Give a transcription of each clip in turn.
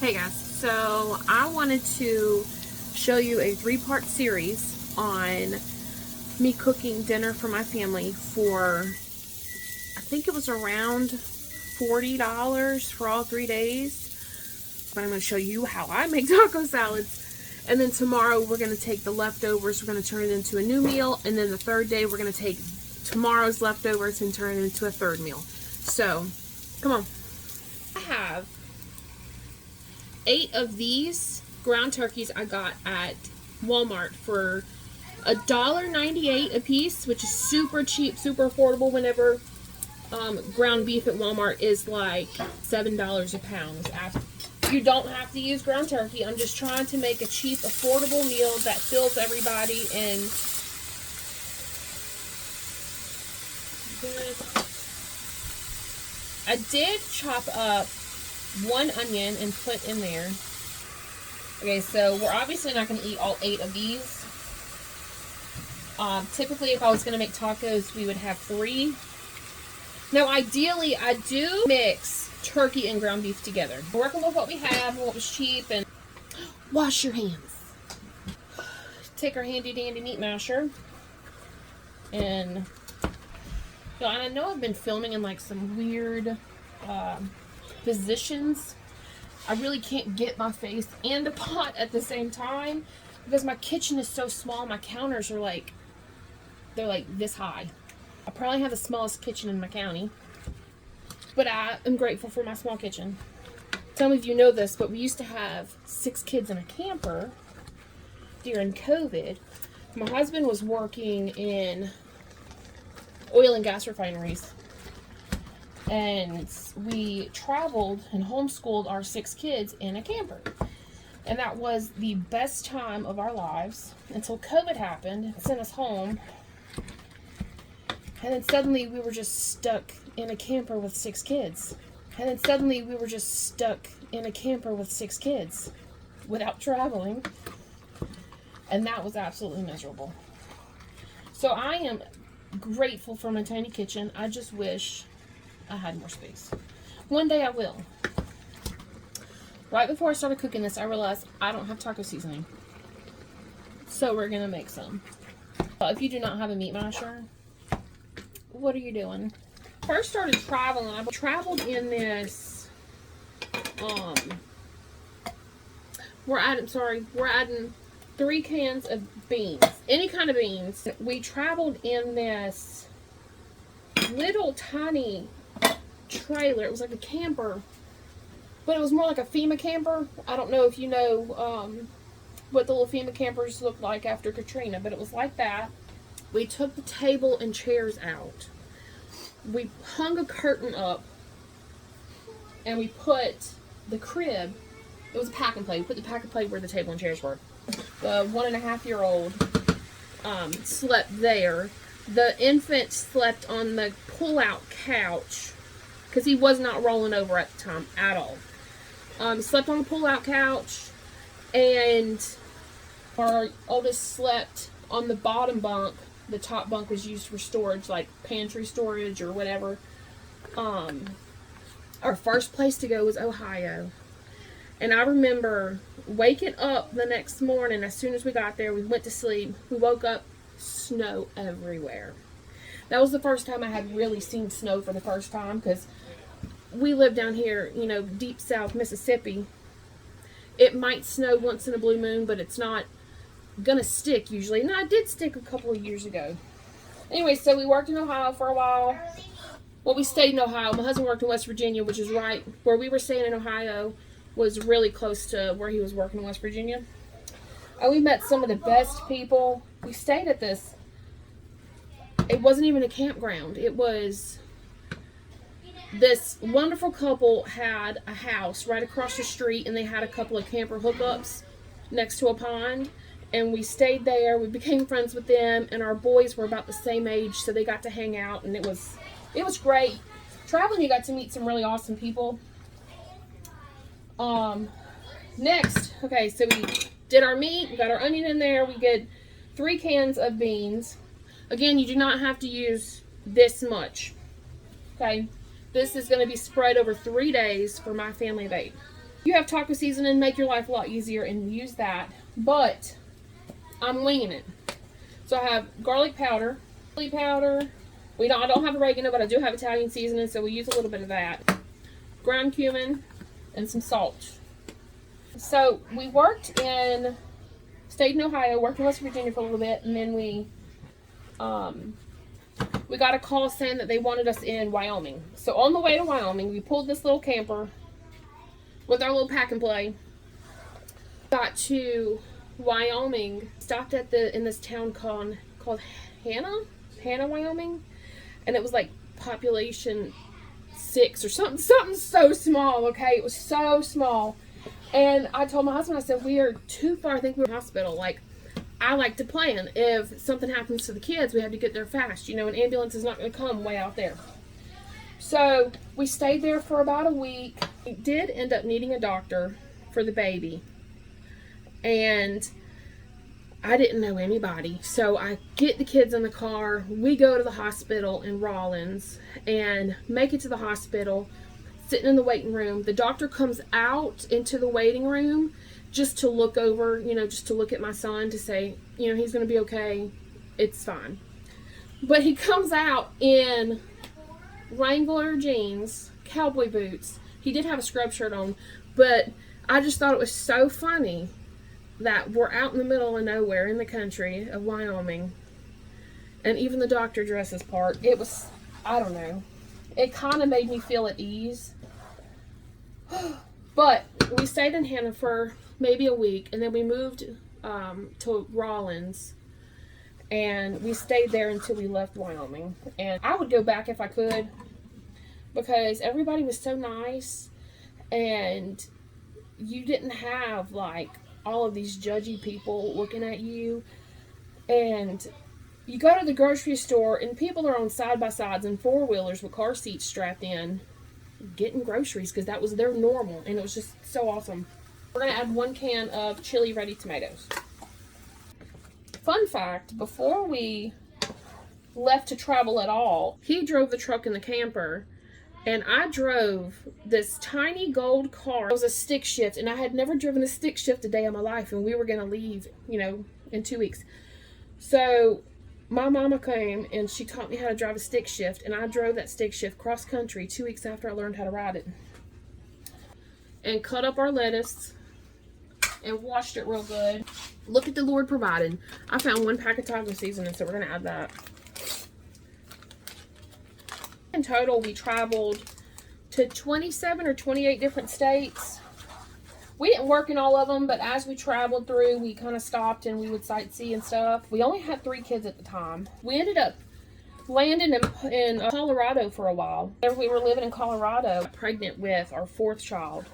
Hey guys, so I wanted to show you a 3-part series on me cooking dinner for my family for, I think it was around $40 for all 3 days. But I'm going to show you how I make taco salads. And then tomorrow we're going to take the leftovers, we're going to turn it into a new meal. And then the third day we're going to take tomorrow's leftovers and turn it into a third meal. So, come on. I have 8 of these ground turkeys I got at Walmart for $1.98 a piece, which is super cheap, super affordable whenever ground beef at Walmart is like $7 a pound. You don't have to use ground turkey. I'm just trying to make a cheap, affordable meal that fills everybody. And I did chop up 1 onion and put in there. Okay, so we're obviously not going to eat all 8 of these. Typically, if I was going to make tacos, we would have 3. Now, ideally, I do mix turkey and ground beef together. We're working with what we have and what was cheap. And wash your hands. Take our handy dandy meat masher. And I know I've been filming in like some weird positions. I really can't get my face and a pot at the same time because my kitchen is so small. My counters are like, they're like this high. I probably have the smallest kitchen in my county, but I am grateful for my small kitchen. Some of you know this, but we used to have 6 kids in a camper during COVID. My husband was working in oil and gas refineries, and we traveled and homeschooled our 6 kids in a camper. And that was the best time of our lives until COVID happened, sent us home. And then suddenly we were just stuck in a camper with 6 kids. Without traveling. And that was absolutely miserable. So I am grateful for my tiny kitchen. I just wish I had more space. One day I will. Right before I started cooking this, I realized I don't have taco seasoning. So we're going to make some. If you do not have a meat masher, what are you doing? First started traveling. I traveled in this, we're adding 3 cans of beans. Any kind of beans. We traveled in this little tiny trailer. It was like a camper, but it was more like a FEMA camper. I don't know if you know what the little FEMA campers look like after Katrina, but it was like that. We took the table and chairs out. We hung a curtain up, and we put the crib. It was a pack and play. We put the pack and play where the table and chairs were. The 1.5-year-old slept there. The infant slept on the pull-out couch because he was not rolling over at the time at all. Slept on the pull-out couch, and our oldest slept on the bottom bunk. The top bunk was used for storage, like pantry storage or whatever. Our first place to go was Ohio. And I remember waking up the next morning. As soon as we got there, we went to sleep. We woke up, snow everywhere. That was the first time I had really seen snow for the first time, because we live down here, deep south Mississippi. It might snow once in a blue moon, but it's not gonna stick usually. No, it did stick a couple of years ago. Anyway, so we worked in Ohio for a while. Well, we stayed in Ohio. My husband worked in West Virginia, which is right where we were staying in Ohio was really close to where he was working in West Virginia. And we met some of the best people. We stayed at this. It wasn't even a campground. It was this wonderful couple had a house right across the street, and they had a couple of camper hookups next to a pond. And we stayed there. We became friends with them, and our boys were about the same age, so they got to hang out, and it was great. Traveling, you got to meet some really awesome people. Next, okay, so we did our meat. We got our onion in there. We did 3 cans of beans. Again, you do not have to use this much. Okay, this is going to be spread over 3 days for my family of 8. You have taco seasoning, make your life a lot easier and use that. But I'm winging it. So I have garlic powder, chili powder. I don't have oregano, but I do have Italian seasoning, so we use a little bit of that. Ground cumin and some salt. So we stayed in Ohio, worked in West Virginia for a little bit, and then we got a call saying that they wanted us in Wyoming. So on the way to Wyoming, we pulled this little camper with our little pack and play. Got to Wyoming, stopped in this town called Hannah, Wyoming, and it was like population 6 or something so small. Okay, it was so small, and I told my husband, I said, we are too far. I think we're in the hospital. Like, I like to plan. If something happens to the kids, we have to get there fast. You know, an ambulance is not going to come way out there. So we stayed there for about a week. We did end up needing a doctor for the baby. And I didn't know anybody. So I get the kids in the car. We go to the hospital in Rawlins and make it to the hospital, sitting in the waiting room. The doctor comes out into the waiting room just to look over, just to look at my son to say, he's going to be okay. It's fine. But he comes out in Wrangler jeans, cowboy boots. He did have a scrub shirt on, but I just thought it was so funny that we're out in the middle of nowhere in the country of Wyoming, and even the doctor dresses part. It was, I don't know, it kind of made me feel at ease. But we stayed in Hannah for maybe a week, and then we moved to Rawlins, and we stayed there until we left Wyoming. And I would go back if I could, because everybody was so nice, and you didn't have like all of these judgy people looking at you. And you go to the grocery store and people are on side-by-sides and four-wheelers with car seats strapped in getting groceries, because that was their normal, and it was just so awesome. We're going to add 1 can of chili ready tomatoes. Fun fact, before we left to travel at all, he drove the truck and the camper, and I drove this tiny gold car. It was a stick shift, and I had never driven a stick shift a day of my life, and we were going to leave, in 2 weeks. So my mama came, and she taught me how to drive a stick shift, and I drove that stick shift cross country 2 weeks after I learned how to ride it. And cut up our lettuce and washed it real good. Look at the Lord providing. I found 1 pack of taco seasoning, so we're going to add that. In total, we traveled to 27 or 28 different states. We didn't work in all of them, but as we traveled through, we kind of stopped and we would sightsee and stuff. We only had 3 kids at the time. We ended up landing in Colorado for a while. Whenever we were living in Colorado, pregnant with our 4th child.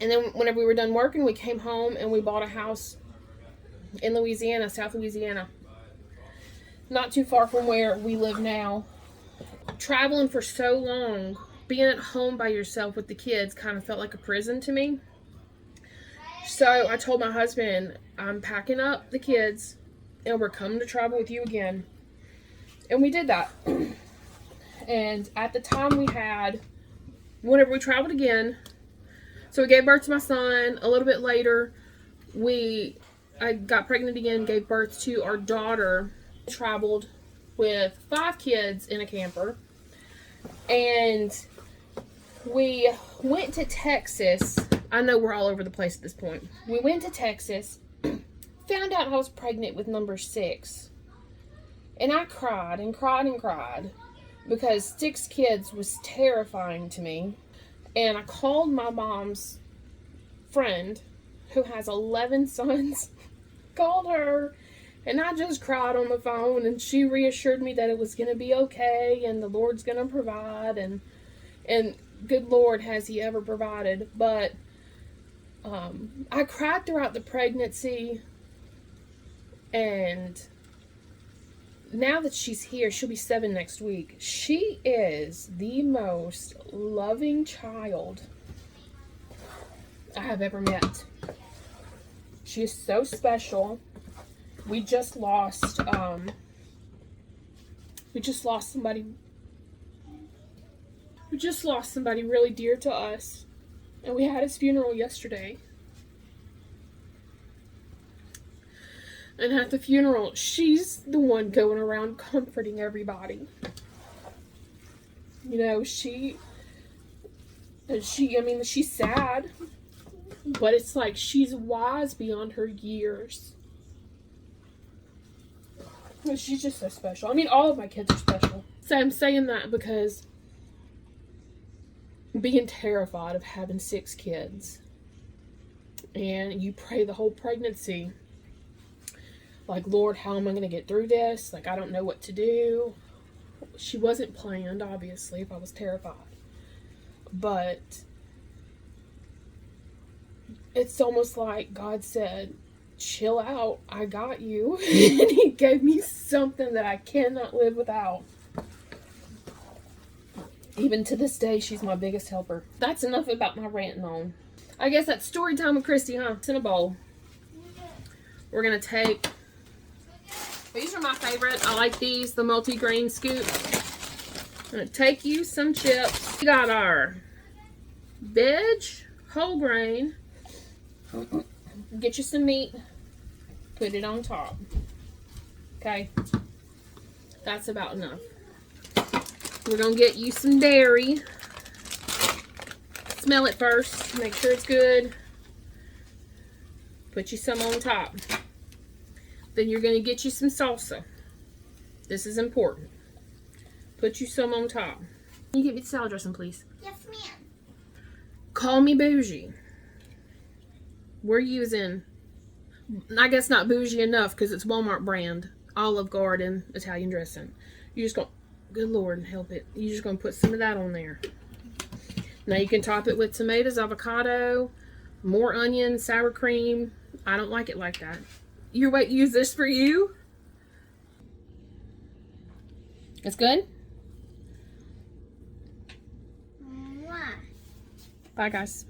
And then whenever we were done working, we came home and we bought a house in Louisiana, South Louisiana. Not too far from where we live now. Traveling for so long, being at home by yourself with the kids kind of felt like a prison to me. So I told my husband, I'm packing up the kids and we're coming to travel with you again. And we did that. And at the time whenever we traveled again, so we gave birth to my son. A little bit later, I got pregnant again, gave birth to our daughter. Traveled with 5 kids in a camper, and we went to Texas. I know we're all over the place at this point. We went to Texas, found out I was pregnant with number 6, and I cried and cried and cried because 6 kids was terrifying to me. And I called my mom's friend who has 11 sons, called her, and I just cried on the phone, and she reassured me that it was going to be okay, and the Lord's going to provide, and good Lord, has He ever provided. But I cried throughout the pregnancy, and now that she's here, she'll be 7 next week. She is the most loving child I have ever met. She is so special. We just lost somebody. We just lost somebody really dear to us. And we had his funeral yesterday. And at the funeral, she's the one going around comforting everybody. You know, she's sad, but it's like she's wise beyond her years. She's just so special. I mean, all of my kids are special. So I'm saying that because being terrified of having 6 kids, and you pray the whole pregnancy, like, Lord, how am I going to get through this? Like, I don't know what to do. She wasn't planned, obviously, if I was terrified. But it's almost like God said, chill out, I got you. And he gave me something that I cannot live without. Even to this day, she's my biggest helper. That's enough about my ranting on. I guess that's story time with Christy, huh? It's in a bowl. We're going to take... These are my favorite. I like these, the multi-grain scoops. I'm going to take you some chips. We got our veg, whole grain. Get you some meat. Put it on top. Okay? That's about enough. We're going to get you some dairy. Smell it first. Make sure it's good. Put you some on top. Then you're going to get you some salsa. This is important. Put you some on top. Can you get me the salad dressing, please? Yes, ma'am. Call me bougie. We're using, I guess not bougie enough because it's Walmart brand, Olive Garden Italian dressing. You just go, good Lord, help it. You're just going to put some of that on there. Now you can top it with tomatoes, avocado, more onion, sour cream. I don't like it like that. You wait, use this for you? It's good? Mwah. Bye, guys.